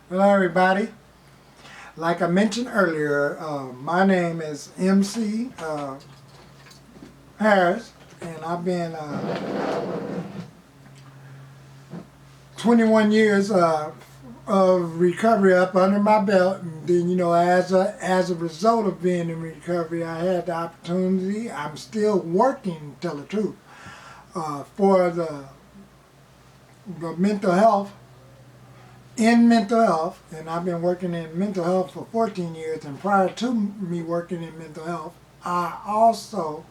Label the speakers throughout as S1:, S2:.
S1: Hello, everybody. Like I mentioned earlier, my name is MC Harris, and I've been 21 years of recovery up under my belt. And then, as a result of being in recovery, I had the opportunity. I'm still working, to tell the truth, for the mental health in mental health, and I've been working in mental health for 14 years. And prior to me working in mental health, I also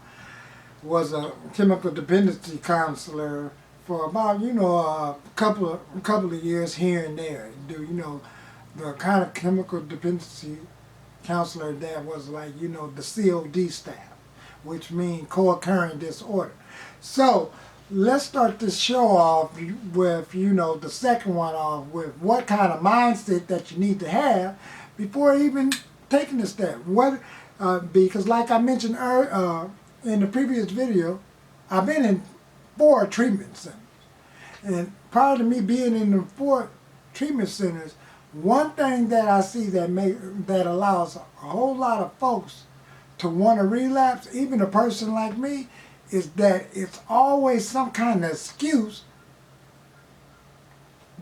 S1: was a chemical dependency counselor for about a couple of years here and there. The kind of chemical dependency counselor that was like the COD staff, which means co-occurring disorder. So let's start this show off with the second one off with what kind of mindset that you need to have before even taking the step. Because like I mentioned in the previous video, I've been in 4 treatment centers, and prior to me being in the 4 treatment centers, one thing that I see that allows a whole lot of folks to want to relapse, even a person like me, is that it's always some kind of excuse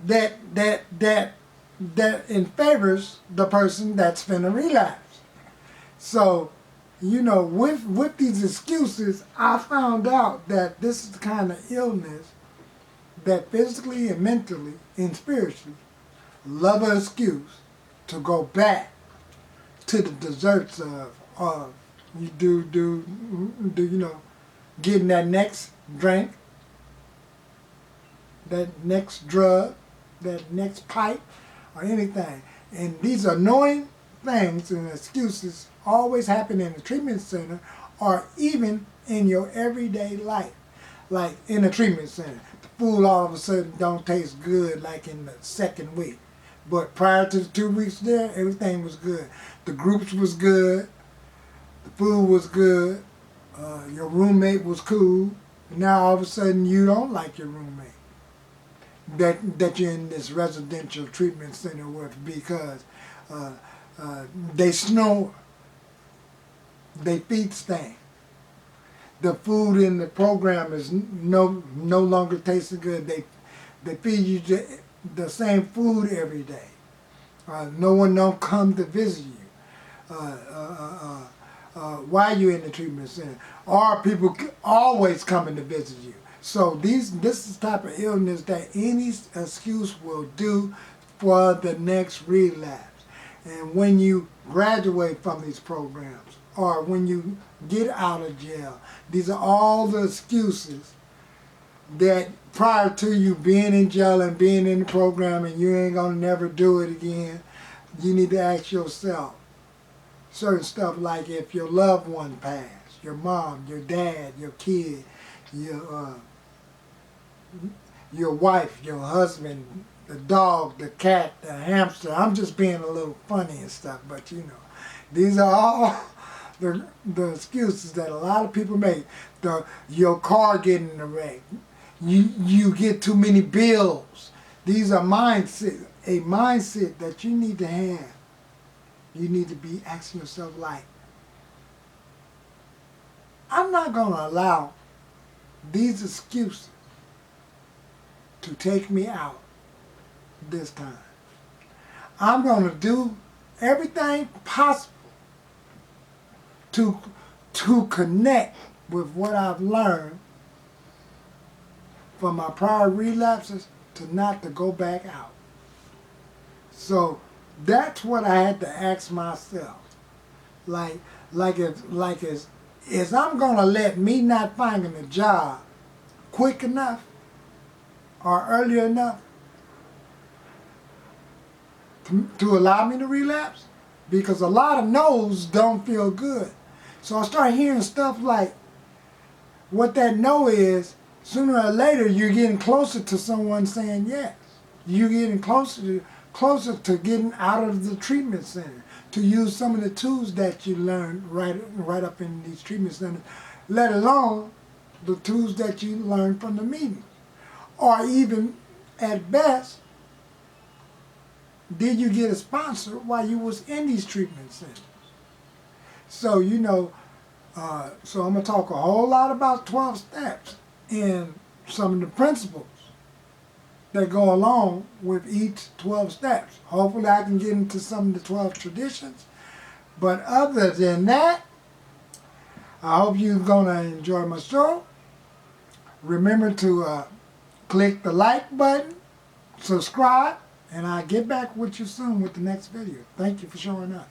S1: that in favors the person that's finna relapse. So, with these excuses, I found out that this is the kind of illness that physically and mentally and spiritually love an excuse to go back to the desserts of you getting that next drink, that next drug, that next pipe, or anything. And these annoying things and excuses always happen in the treatment center or even in your everyday life. Like in a treatment center, the food all of a sudden don't taste good like in the second week. But prior to the 2 weeks there, everything was good. The groups was good, the food was good, your roommate was cool. Now all of a sudden you don't like your roommate that you're in this residential treatment center with because they snore, they feet stink. The food in the program is no longer tasting good. They feed you the same food every day. No one don't come to visit you. While you're in the treatment center, or people always coming to visit you. So this is the type of illness that any excuse will do for the next relapse. And when you graduate from these programs, or when you get out of jail, these are all the excuses that prior to you being in jail and being in the program and you ain't gonna never do it again, you need to ask yourself certain stuff like if your loved one passed, your mom, your dad, your kid, your wife, your husband, the dog, the cat, the hamster. I'm just being a little funny and stuff, but these are all the excuses that a lot of people make. Your car getting in a wreck, you get too many bills. These are a mindset that you need to have. You need to be asking yourself like, I'm not going to allow these excuses to take me out this time. I'm going to do everything possible to connect with what I've learned from my prior relapses to not to go back out. So that's what I had to ask myself. Is I'm gonna let me not finding a job quick enough or early enough to allow me to relapse? Because a lot of no's don't feel good. So I start hearing stuff like what that no is, sooner or later you're getting closer to someone saying yes. You're getting closer to getting out of the treatment center, to use some of the tools that you learned right up in these treatment centers, let alone the tools that you learned from the meetings. Or even, at best, did you get a sponsor while you was in these treatment centers? So, you know, so I'm going to talk a whole lot about 12 steps and some of the principles that go along with each 12 steps. Hopefully I can get into some of the 12 traditions. But other than that, I hope you're going to enjoy my show. Remember to click the like button, subscribe, and I'll get back with you soon with the next video. Thank you for showing up.